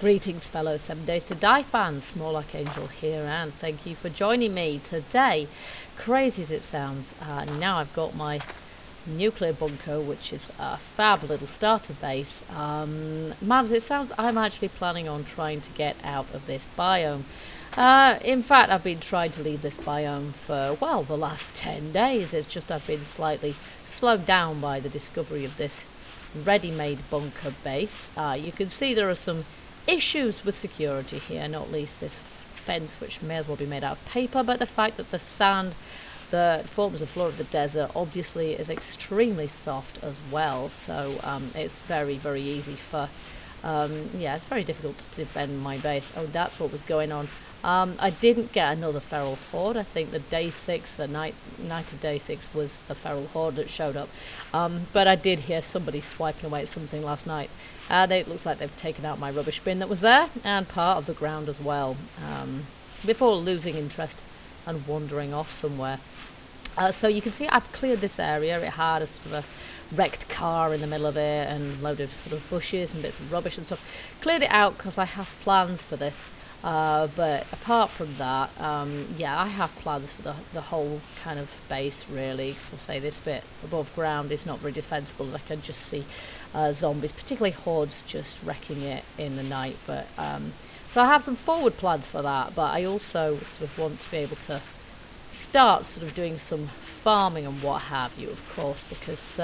Greetings, fellow 7 Days to Die fans. Small Archangel here, and thank you for joining me today. Crazy as it sounds, now I've got my nuclear bunker, which is a fab little starter base. Mad as it sounds, I'm actually planning on trying to get out of this biome. In fact, I've been trying to leave this biome for, well, the last 10 days. It's just I've been slightly slowed down by the discovery of this ready-made bunker base. You can see there are some issues with security here, not least this fence, which may as well be made out of paper, but the fact that the sand that forms the floor of the desert obviously is extremely soft as well, so it's very, very easy for yeah, it's very difficult to defend my base. Oh, that's what was going on. I didn't get another feral horde. I think the night of day 6 was the feral horde that showed up, but I did hear somebody swiping away at something last night. It looks like they've taken out my rubbish bin that was there, and part of the ground as well, before losing interest and wandering off somewhere. So you can see I've cleared this area. It had a sort of a wrecked car in the middle of it, and a load of sort of bushes and bits of rubbish and stuff. Cleared it out because I have plans for this. But apart from that, yeah, I have plans for the whole kind of base, really. Because I say this bit above ground is not very defensible. I can just see zombies, particularly hordes, just wrecking it in the night. But so I have some forward plans for that. But I also sort of want to be able to start sort of doing some farming and what have you, of course, because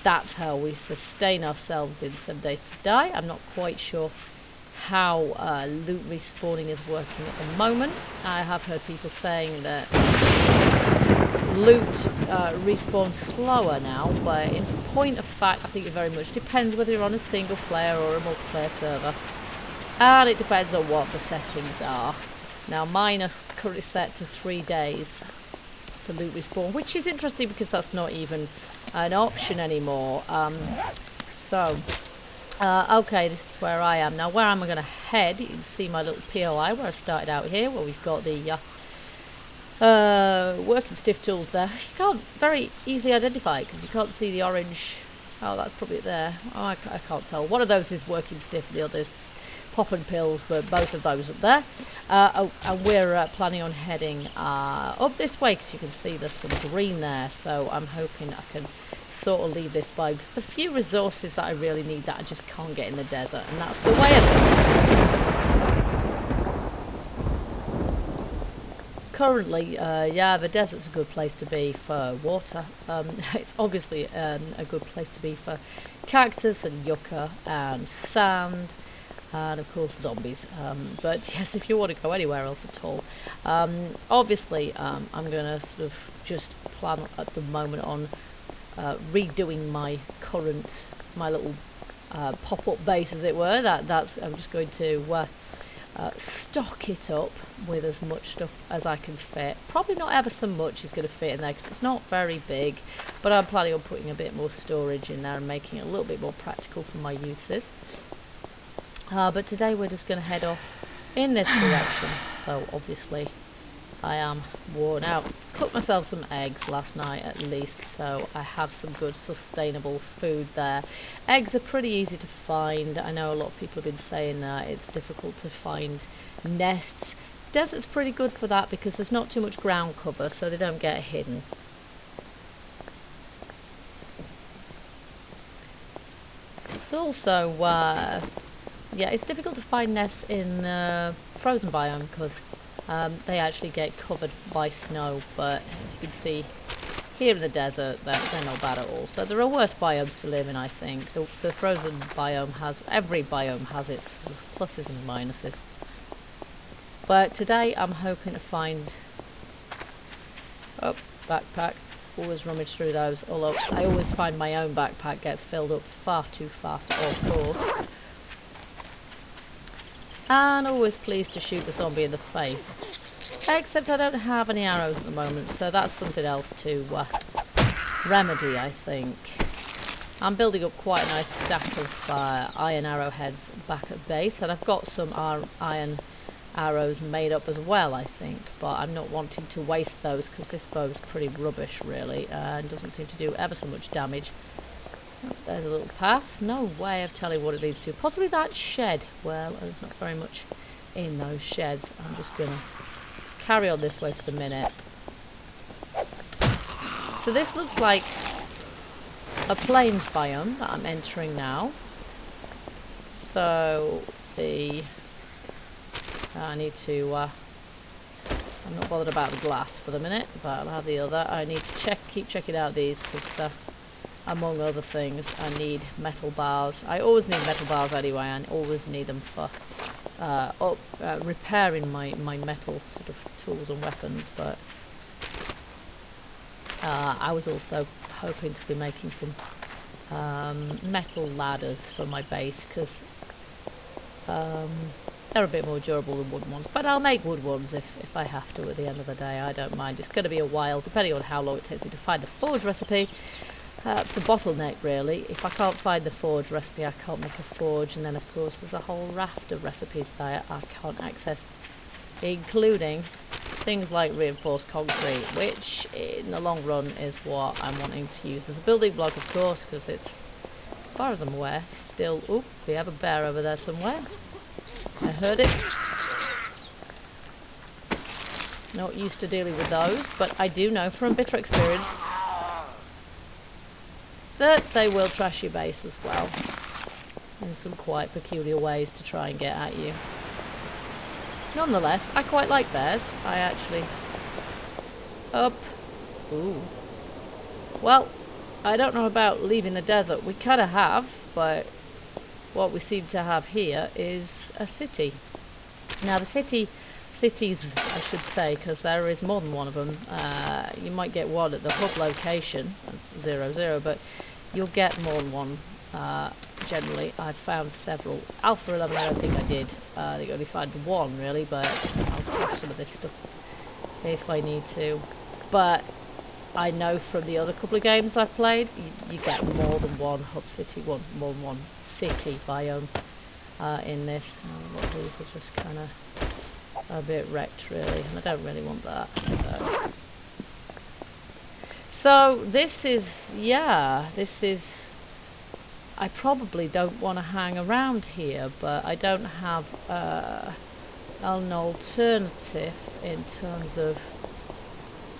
that's how we sustain ourselves in 7 Days to Die. I'm not quite sure how loot respawning is working at the moment. I have heard people saying that loot respawns slower now, but in point of fact, I think it very much depends whether you're on a single player or a multiplayer server, and it depends on what the settings are. Now, mine are currently set to 3 days for loot respawn, which is interesting because that's not even an option anymore. Okay, this is where I am. Now, where am I going to head? You can see my little POI where I started out here, where we've got the working stiff tools there. You can't very easily identify it because you can't see the orange. Oh, that's probably it there. Oh, I can't tell. One of those is working stiff, the other's popping pills, but both of those up there. And we're planning on heading up this way because you can see there's some green there, so I'm hoping I can sort of leave this by, because the few resources that I really need that I just can't get in the desert, and that's the way of it. Currently, yeah, the desert's a good place to be for water. It's obviously a good place to be for cactus and yucca and sand, and of course zombies. But yes, if you want to go anywhere else at all, obviously I'm going to sort of just plan at the moment on redoing my little pop-up base, as it were. I'm just going to stock it up with as much stuff as I can fit. Probably not ever so much is going to fit in there because it's not very big, but I'm planning on putting a bit more storage in there and making it a little bit more practical for my uses. But today we're just going to head off in this direction, though obviously I am worn out. Cooked myself some eggs last night at least, so I have some good sustainable food there. Eggs are pretty easy to find. I know a lot of people have been saying it's difficult to find nests. Desert's pretty good for that because there's not too much ground cover, so they don't get hidden. It's also yeah, it's difficult to find nests in frozen biome because they actually get covered by snow, but as you can see here in the desert, they're not bad at all. So there are worse biomes to live in, I think. The frozen biome every biome has its pluses and minuses. But today I'm hoping to find, oh, backpack, always rummage through those, although I always find my own backpack gets filled up far too fast, of course. And always pleased to shoot the zombie in the face. Except I don't have any arrows at the moment, so that's something else to remedy, I think. I'm building up quite a nice stack of iron arrowheads back at base, and I've got some iron arrows made up as well, I think. But I'm not wanting to waste those because this bow's pretty rubbish, really, and doesn't seem to do ever so much damage. Oh, there's a little path. No way of telling what it leads to. Possibly that shed. Well, there's not very much in those sheds. I'm just going to carry on this way for the minute. So this looks like a plains biome that I'm entering now. So I need to I'm not bothered about the glass for the minute, but I'll have the other. I need to keep checking out these because among other things I need metal bars. I always need metal bars anyway, and always need them for repairing my metal sort of tools and weapons. But I was also hoping to be making some metal ladders for my base because they're a bit more durable than wooden ones, but I'll make wood ones if I have to at the end of the day. I don't mind. It's going to be a while, depending on how long it takes me to find the forge recipe. That's the bottleneck, really. If I can't find the forge recipe, I can't make a forge, and then, of course, there's a whole raft of recipes that I can't access, including things like reinforced concrete, which, in the long run, is what I'm wanting to use as a building block, of course, because it's, as far as I'm aware, still... Oop, we have a bear over there somewhere. I heard it. Not used to dealing with those, but I do know from bitter experience that they will trash your base as well in some quite peculiar ways to try and get at you. Nonetheless, I quite like bears. I actually... Up. Ooh. Well, I don't know about leaving the desert. We kind of have, but what we seem to have here is a city. Now, the cities, I should say, because there is more than one of them. You might get one at the hub location, 00, but you'll get more than one. Generally, I've found several. Alpha 11, I don't think I did. I think I only found one, really, but I'll trash some of this stuff if I need to. But I know from the other couple of games I've played, you get more than one hub city, more than one city biome in this. A lot of these are just kind of a bit wrecked, really, and I don't really want that. So this is, I probably don't want to hang around here, but I don't have an alternative in terms of...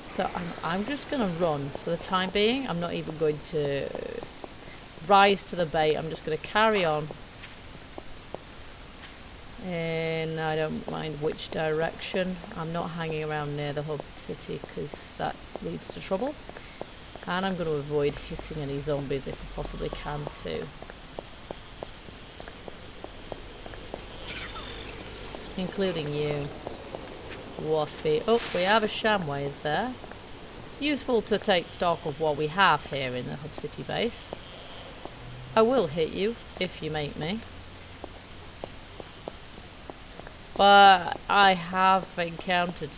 So I'm just going to run for the time being. I'm not even going to rise to the bait. I'm just going to carry on. And I don't mind which direction. I'm not hanging around near the hub city because that leads to trouble. And I'm going to avoid hitting any zombies if I possibly can too. Including you, Waspy. Oh, we have a Shamways there. It's useful to take stock of what we have here in the hub city base. I will hit you if you make me. But I have encountered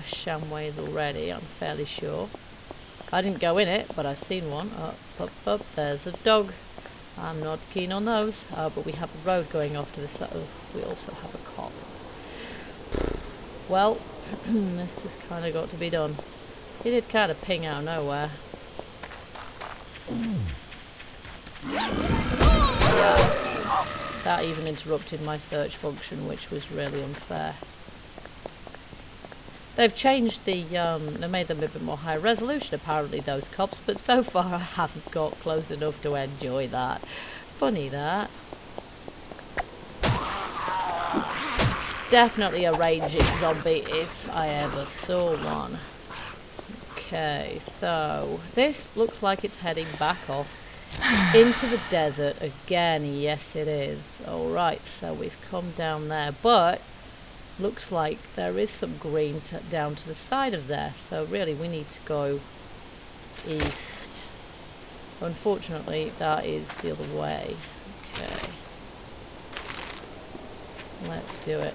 Shamways already, I'm fairly sure. I didn't go in it, but I've seen one. Up, there's a dog. I'm not keen on those, but we have a road going off to the side. We also have a cop. Well, this has kind of got to be done. He did kind of ping out of nowhere. That even interrupted my search function, which was really unfair. They've changed the, they made them a bit more high resolution apparently, those cops, but so far I haven't got close enough to enjoy that. Funny that. Definitely a raging zombie if I ever saw one. Okay, so this looks like it's heading back off into the desert again. Yes, it is. Alright, so we've come down there, but looks like there is some green down to the side of there, so really we need to go east. Unfortunately, that is the other way. Okay. Let's do it.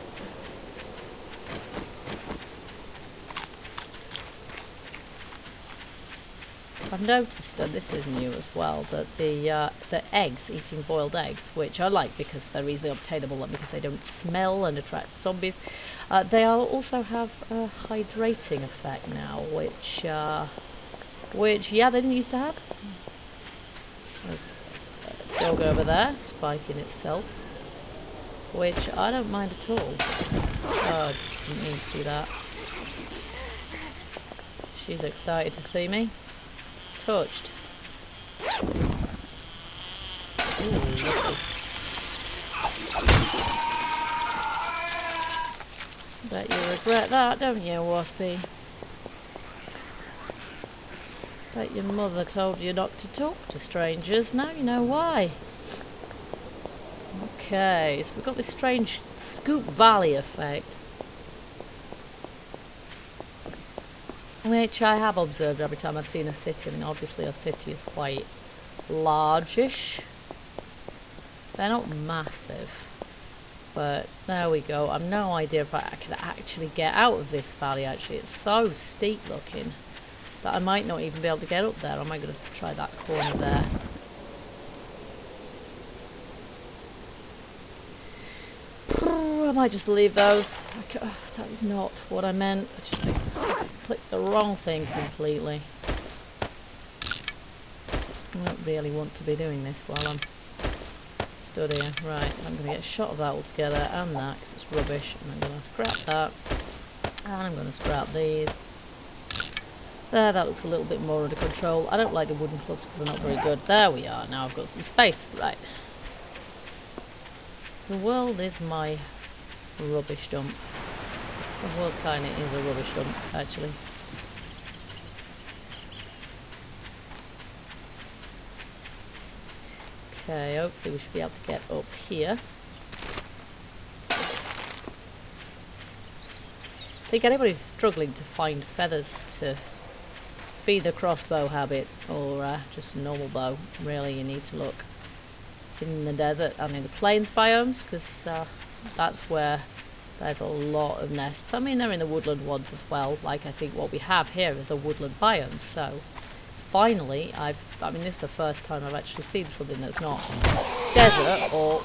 I've noticed, and this is new as well, that the eggs, eating boiled eggs, which I like because they're easily obtainable and because they don't smell and attract zombies, they also have a hydrating effect now, which yeah, they didn't used to have. dog over there, spiking itself, which I don't mind at all. Oh, I didn't mean to do that. She's excited to see me. Touched. Ooh, lovely. Bet you regret that, don't you, Waspy? Bet your mother told you not to talk to strangers. Now you know why. Okay, so we've got this strange Scoop Valley effect, which I have observed every time I've seen a city. I mean, obviously a city is quite largish. They're not massive. But there we go. I've no idea if I can actually get out of this valley, actually. It's so steep looking that I might not even be able to get up there. Am I going to try that corner there? I might just leave those. That is not what I meant. I just clicked the wrong thing completely. I don't really want to be doing this while I'm stood here. Right, I'm going to get a shot of that altogether and that because it's rubbish. And I'm going to scrap that. And I'm going to scrap these. There, that looks a little bit more under control. I don't like the wooden clubs because they're not very good. There we are. Now I've got some space. Right. The world is my rubbish dump. The world kind of is a rubbish dump, actually. Okay, hopefully we should be able to get up here. I think anybody's struggling to find feathers to feed the crossbow habit, or just a normal bow, really you need to look in the desert and in the plains biomes, because that's where there's a lot of nests. I mean, they're in the woodland ones as well. Like, I think what we have here is a woodland biome. So finally, I mean, this is the first time I've actually seen something that's not desert. Or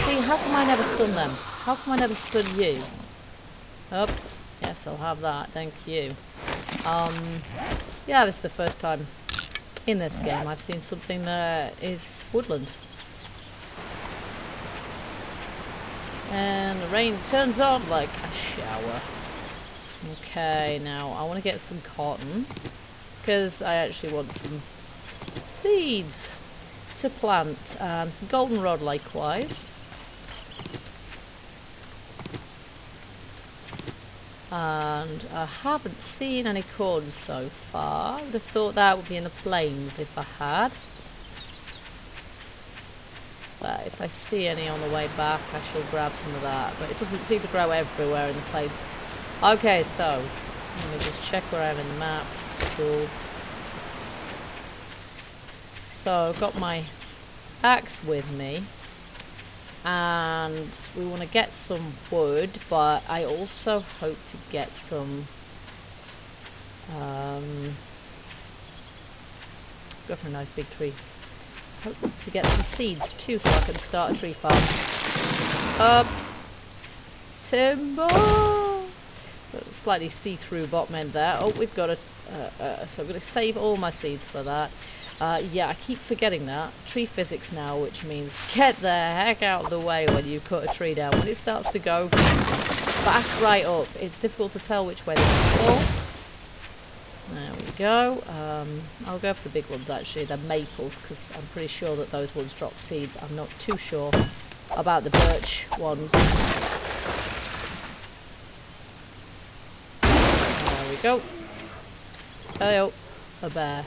see, how come I never stun them? How come I never stun you? Oh, yes, I'll have that. Thank you. Yeah, this is the first time in this game I've seen something that is woodland. And the rain turns on like a shower. Okay, now I want to get some cotton because I actually want some seeds to plant and some goldenrod likewise. And I haven't seen any corn so far. I would have thought that would be in the plains if I had. But if I see any on the way back, I shall grab some of that. But it doesn't seem to grow everywhere in the plains. Okay, so let me just check where I am in the map. It's cool. So I've got my axe with me. And we want to get some wood, but I also hope to get some go for a nice big tree. Hope to get some seeds too so I can start a tree farm. Timber! Slightly see-through bottom end there. Oh, we've got a so I'm going to save all my seeds for that. Yeah, I keep forgetting that. Tree physics now, which means get the heck out of the way when you cut a tree down. When it starts to go back right up, it's difficult to tell which way they fall. There we go. I'll go for the big ones actually. They're maples, because I'm pretty sure that those ones drop seeds. I'm not too sure about the birch ones. There we go. Oh, a bear.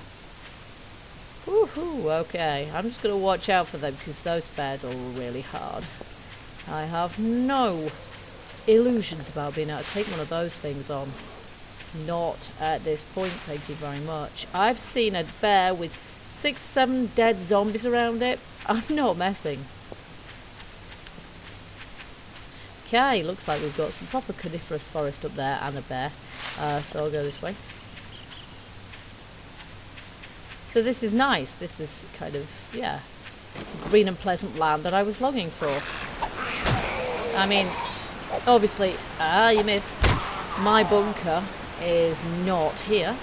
Woohoo, okay. I'm just going to watch out for them because those bears are really hard. I have no illusions about being able to take one of those things on. Not at this point, thank you very much. I've seen a bear with 6-7 dead zombies around it. I'm not messing. Okay, looks like we've got some proper coniferous forest up there and a bear. So I'll go this way. So this is nice. This is kind of, yeah, green and pleasant land that I was longing for. I mean, obviously, you missed. My bunker is not here,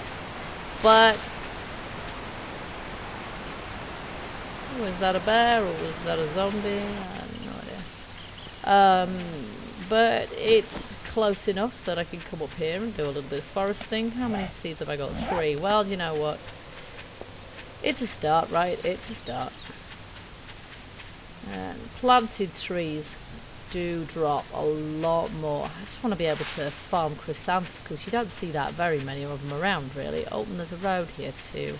but Was that a bear or was that a zombie? I have no idea. But it's close enough that I can come up here and do a little bit of foresting. How many seeds have I got? 3. Well, you know what? It's a start, right? It's a start. And planted trees do drop a lot more. I just want to be able to farm chrysanthemums because you don't see that very many of them around, really. Oh, and there's a road here too.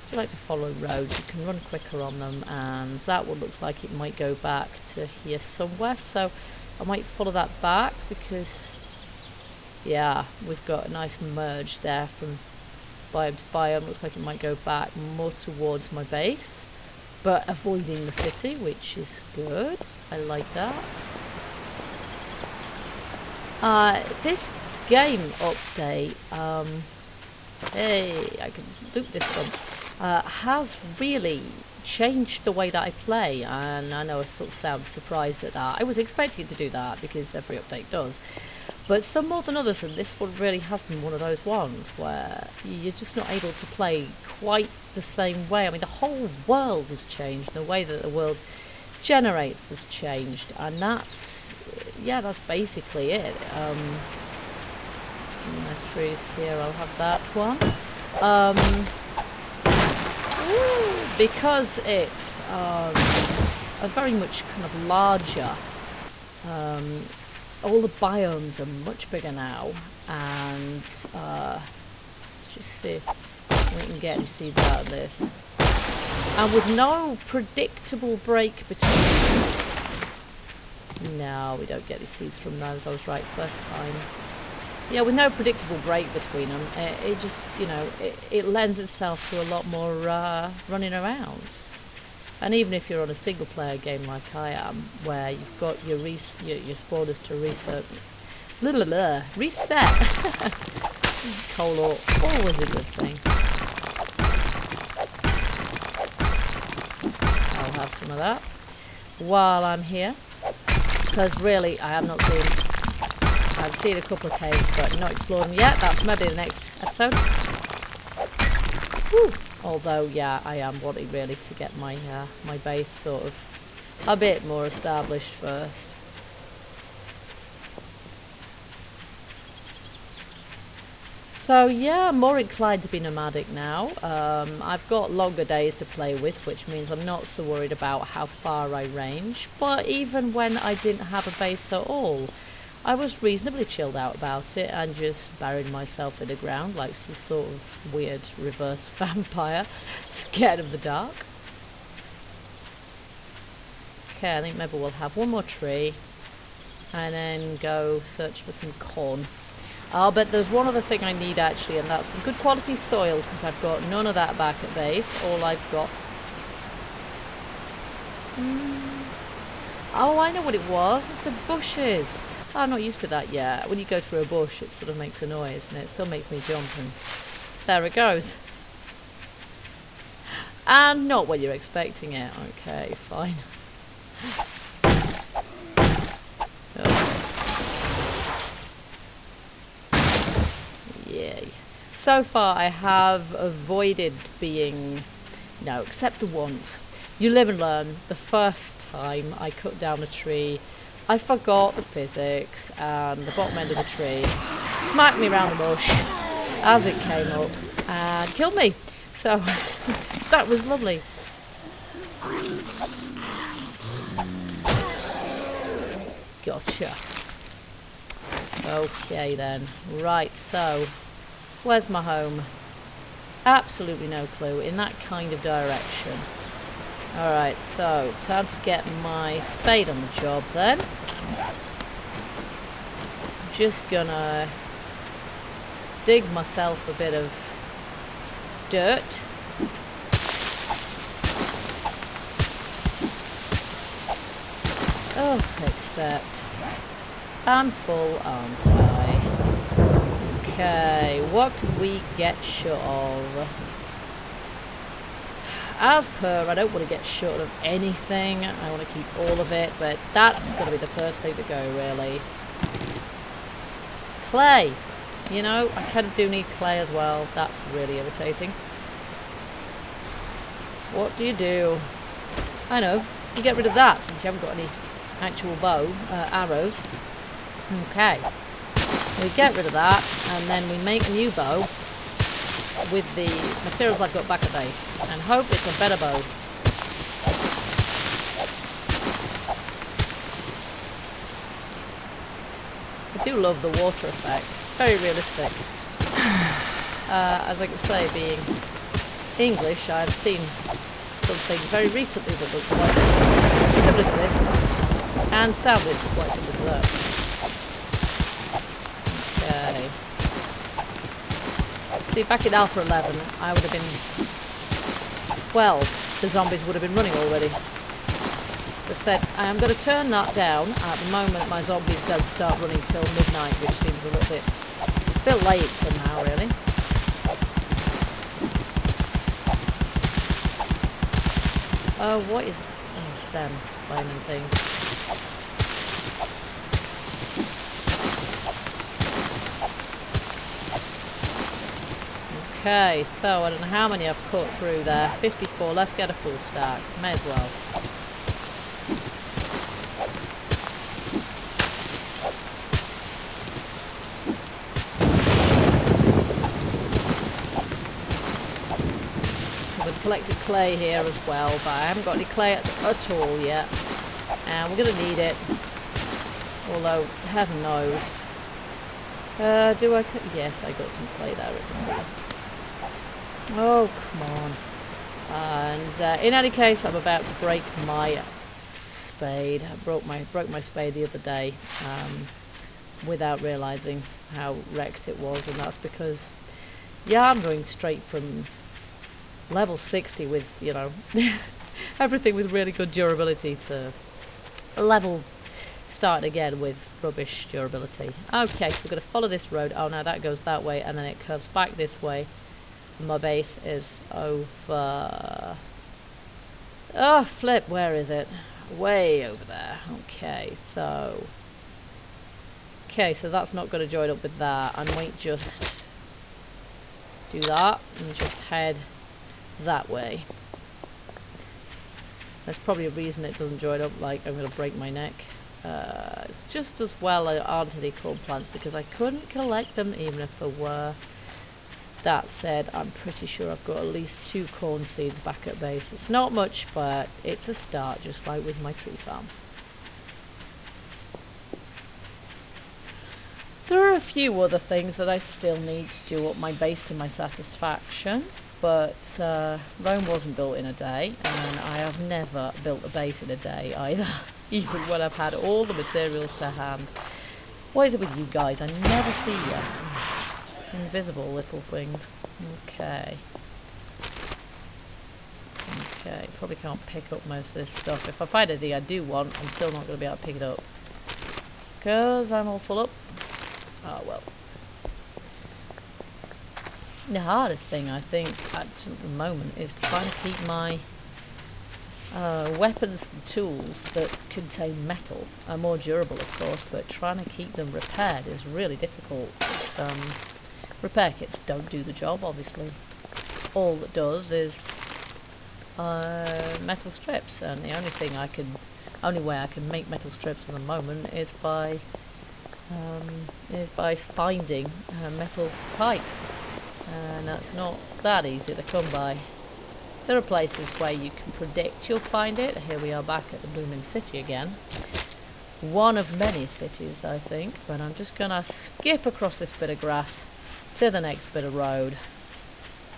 If you like to follow roads, you can run quicker on them, and that one looks like it might go back to here somewhere, so I might follow that back because, yeah, we've got a nice merge there from biome to biome. Looks like it might go back more towards my base, but avoiding the city, which is good. I like that. This game update, hey, I can loot this one, has really changed the way that I play, and I know I sort of sound surprised at that. I was expecting it to do that because every update does, but some more than others, and this one really has been one of those ones where you're just not able to play quite the same way. I mean, the whole world has changed, the way that the world generates has changed, and that's, yeah, that's basically it. Some nice trees here, I'll have that one. Because it's a very much kind of larger, all the biomes are much bigger now, and let's just see if we can get any seeds out of this. And with no predictable break between... No, we don't get any seeds from those. I was right first time. Yeah, with no predictable break between them, it just, you know, it lends itself to a lot more running around. And even if you're on a single-player game like I am, where you've got your spawners to reset, coal ore, always a good thing. I'll have some of that while I'm here, because really I have not seen... I've seen a couple of caves, but not explored them yet. That's maybe the next episode. Woo. Although, yeah, I am wanting really to get my my base sort of a bit more established first. So yeah, I'm more inclined to be nomadic now. I've got longer days to play with, which means I'm not so worried about how far I range. But even when I didn't have a base at all, I was reasonably chilled out about it and just buried myself in the ground like some sort of weird reverse vampire, scared of the dark. Okay, I think maybe we'll have one more tree and then go search for some corn. Oh, but there's one other thing I need actually, and that's some good quality soil, because I've got none of that back at base. All I've got... Oh, I know what it was. It's the bushes. I'm not used to that yet. When you go through a bush, it sort of makes a noise, and it still makes me jump, and there it goes. And not when you're expecting it. Okay, fine. Oh. Yay. So far, I have avoided being... No, except the once. You live and learn. The first time I cut down a tree, I forgot the physics, and the bottom end of the tree smacked me around the bush as it came up and killed me. So that was lovely. Gotcha. Okay then. Right, so where's my home? Absolutely no clue. In that kind of direction. Alright, so time to get my spade on the job then. Just gonna dig myself a bit of dirt. Oh, except I'm full, aren't I? Okay, what can we get short of? As per, I don't want to get short of anything. I want to keep all of it, but that's going to be the first thing to go, really. Clay. You know, I kind of do need clay as well. That's really irritating. What do you do? I know. You get rid of that since you haven't got any actual arrows. Okay. We get rid of that, and then we make a new bow with the materials I've got back at base, and hope it's a better bow. I do love the water effect. It's very realistic. As I can say, being English, I've seen something very recently that looked quite similar to this, and sounded quite similar to that. Okay. See, back in Alpha 11, I would have been... well, the zombies would have been running already. As I said, I am going to turn that down. At the moment, my zombies don't start running till midnight, which seems a little bit late somehow, really. Oh, what is... oh, them flaming things. Okay, so I don't know how many I've cut through there. 54, let's get a full stack. May as well. Collected clay here as well, but I haven't got any clay at all yet, and we're going to need it, although heaven knows. Do I? Yes, I got some clay there. It's cool. Oh, come on. And in any case, I'm about to break my spade. I broke my spade the other day without realising how wrecked it was, and that's because, yeah, I'm going straight from level 60 with, you know, everything with really good durability to level starting again with rubbish durability. Okay, so we're going to follow this road. Oh, no, that goes that way, and then it curves back this way. My base is over... oh, flip, where is it? Way over there. Okay, so that's not going to join up with that. I might just do that and just head that way. There's probably a reason it doesn't join up, like I'm going to break my neck. It's just as well aren't any corn plants because I couldn't collect them even if there were. That said, I'm pretty sure I've got at least 2 corn seeds back at base. It's not much, but it's a start, just like with my tree farm. There are a few other things that I still need to do up my base to my satisfaction. But Rome wasn't built in a day, and I have never built a base in a day either, even when I've had all the materials to hand. What is it with you guys? I never see you. Invisible little things. Okay. Okay, probably can't pick up most of this stuff. If I find anything I do want, I'm still not going to be able to pick it up. Because I'm all full up. Oh well. The hardest thing, I think, at the moment is trying to keep my weapons and tools that contain metal are more durable, of course, but trying to keep them repaired is really difficult. Repair kits don't do the job, obviously. All it does is metal strips, and the only way I can make metal strips at the moment is by finding a metal pipe. And that's not that easy to come by. There are places where you can predict you'll find it. Here we are back at the blooming city again. One of many cities, I think. But I'm just going to skip across this bit of grass to the next bit of road.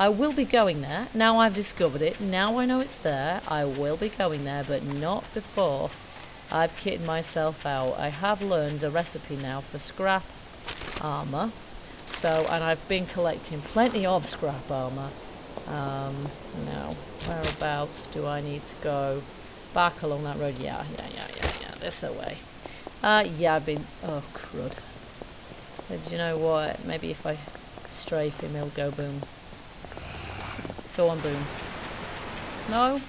I will be going there. Now I've discovered it. Now I know it's there. I will be going there, but not before I've kitted myself out. I have learned a recipe now for scrap armour. So, and I've been collecting plenty of scrap armour. Now, whereabouts do I need to go? Back along that road? Yeah, this way. Yeah, I've been... oh, crud. But you know what? Maybe if I strafe him, he'll go boom. Go on, boom. No?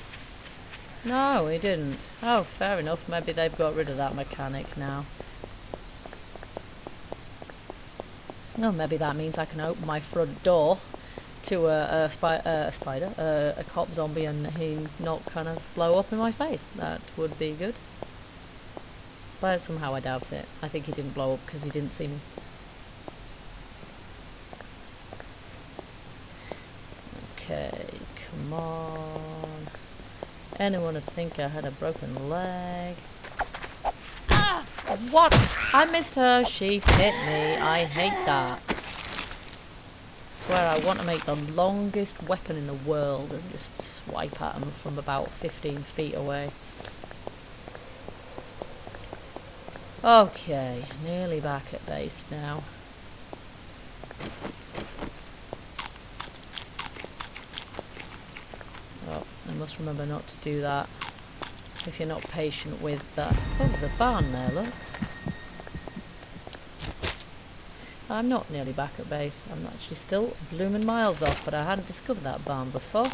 No, he didn't. Oh, fair enough. Maybe they've got rid of that mechanic now. Oh, maybe that means I can open my front door to a spider, a cop zombie, and he not kind of blow up in my face. That would be good. But somehow I doubt it. I think he didn't blow up because he didn't see me. Okay, come on. Anyone would think I had a broken leg. Ah! What? I missed her. She hit me. I hate that. I swear I want to make the longest weapon in the world and just swipe at them from about 15 feet away. Okay, nearly back at base now. Oh, I must remember not to do that if you're not patient with that. Oh, there's a barn there, look. I'm not nearly back at base. I'm actually still blooming miles off, but I hadn't discovered that barn before.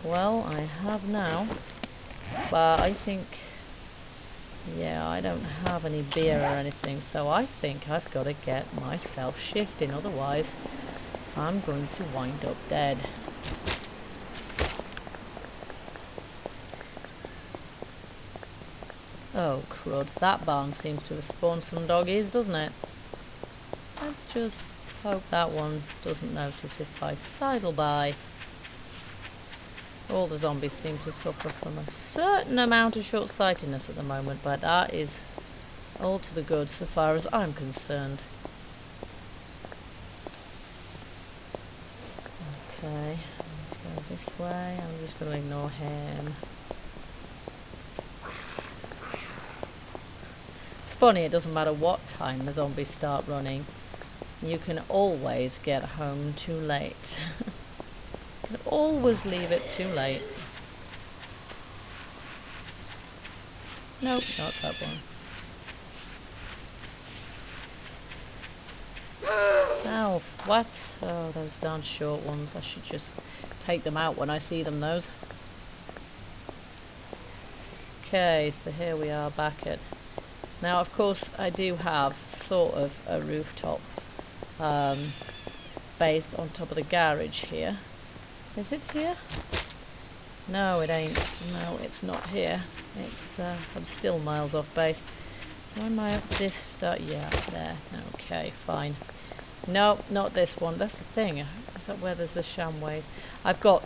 Well, I have now. But I think... yeah, I don't have any beer or anything, so I think I've got to get myself shifting. Otherwise, I'm going to wind up dead. Oh, crud. That barn seems to have spawned some doggies, doesn't it? Let's just hope that one doesn't notice if I sidle by. All the zombies seem to suffer from a certain amount of short-sightedness at the moment, but that is all to the good so far as I'm concerned. Okay, let's go this way. I'm just going to ignore him. It's funny, it doesn't matter what time the zombies start running. You can always get home too late. You can always leave it too late. Nope, not that one. Ow, what? Oh, those darn short ones. I should just take them out when I see them, those. Okay, so here we are back at... Now, of course, I do have sort of a rooftop base on top of the garage here. Is it here? No, it ain't. No, it's not here. It's, I'm still miles off base. Where am I up this? Yeah, there. Okay, fine. No, not this one. That's the thing. Is that where there's the shamways? I've got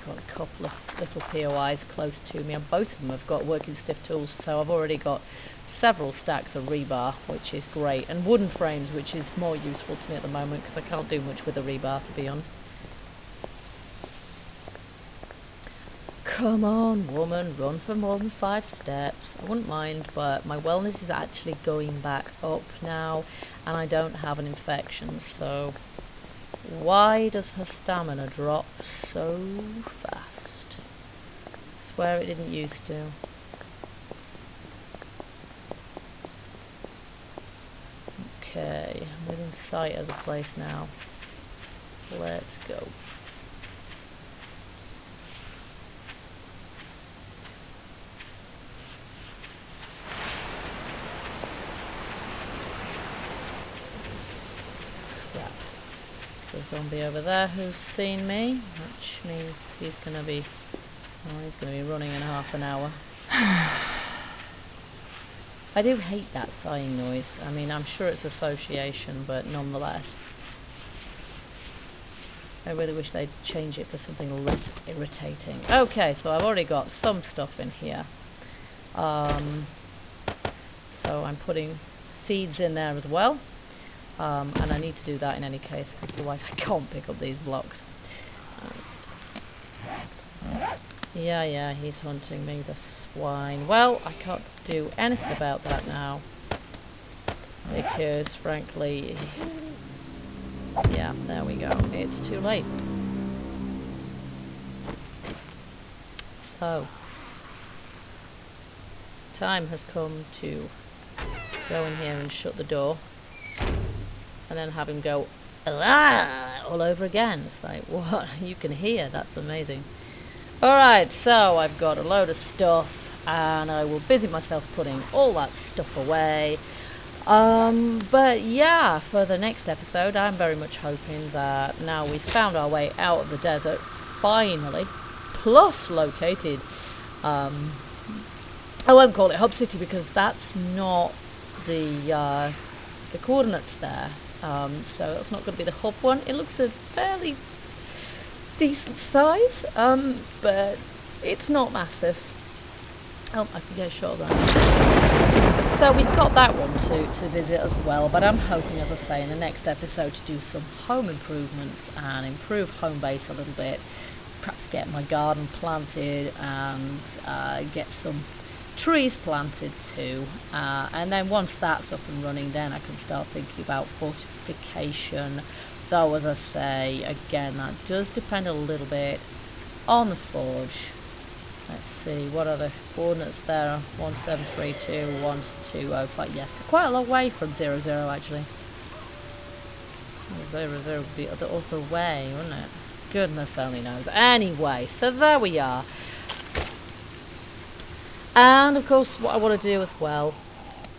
a couple of little POIs close to me, and both of them have got working stiff tools, so I've already got several stacks of rebar, which is great, and wooden frames, which is more useful to me at the moment because I can't do much with the rebar, to be honest. Come on, woman, run for more than 5 steps. I wouldn't mind, but my wellness is actually going back up now, and I don't have an infection, so why does her stamina drop so fast? I swear it didn't used to. Okay, I'm within sight of the place now. Let's go. There's a zombie over there who's seen me, which means he's going to be running in half an hour. I do hate that sighing noise. I mean, I'm sure it's association, but nonetheless. I really wish they'd change it for something less irritating. Okay, so I've already got some stuff in here. So I'm putting seeds in there as well. And I need to do that in any case, because otherwise I can't pick up these blocks. Yeah, he's hunting me, the swine. Well, I can't do anything about that now, because frankly, yeah, there we go. It's too late. So, time has come to go in here and shut the door. And then have him go all over again. It's like, what? You can hear. That's amazing. Alright, so I've got a load of stuff, and I will busy myself putting all that stuff away. But yeah, for the next episode, I'm very much hoping that now we've found our way out of the desert, finally, plus located, I won't call it Hub City because that's not the coordinates there. So that's not going to be the hub one. It looks a fairly decent size, but it's not massive. Oh, I can get a shot of that. So we've got that one to visit as well, but I'm hoping, as I say, in the next episode to do some home improvements and improve home base a little bit, perhaps get my garden planted and get some trees planted too, and then once that's up and running, then I can start thinking about fortification, though as I say, again, that does depend a little bit on the forge. Let's see, what are the coordinates there? 1732, 1205. Yes, quite a long way from 00 actually. 00 would be the other way, wouldn't it? Goodness only knows. Anyway, so there we are. And of course, what I want to do as well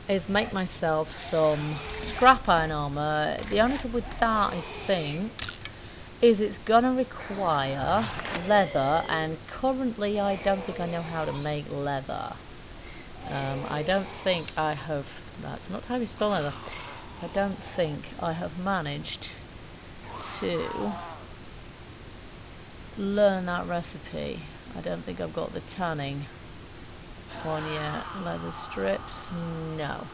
is make myself some scrap iron armour. The only trouble with that, I think, is it's gonna require leather, and currently I don't think I know how to make leather. I don't think I have, that's not how you spell leather. I don't think I have managed to learn that recipe. I don't think I've got the tanning one yet. Leather strips, no.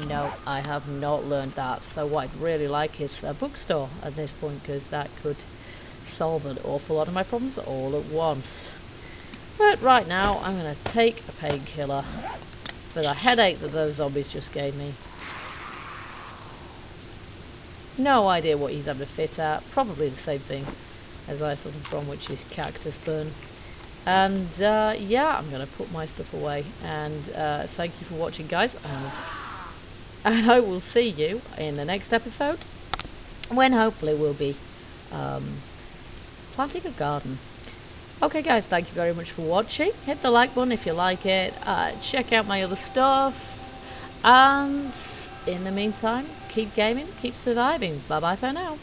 No, I have not learned that. So what I'd really like is a bookstore at this point, because that could solve an awful lot of my problems all at once. But right now, I'm going to take a painkiller for the headache that those zombies just gave me. No idea what he's having a fit at. Probably the same thing as I suffer from, which is cactus burn. And yeah, I'm going to put my stuff away. And thank you for watching, guys. And I will see you in the next episode, when hopefully we'll be planting a garden. Okay guys, thank you very much for watching. Hit the like button if you like it. Check out my other stuff. And in the meantime, keep gaming, keep surviving. Bye bye for now.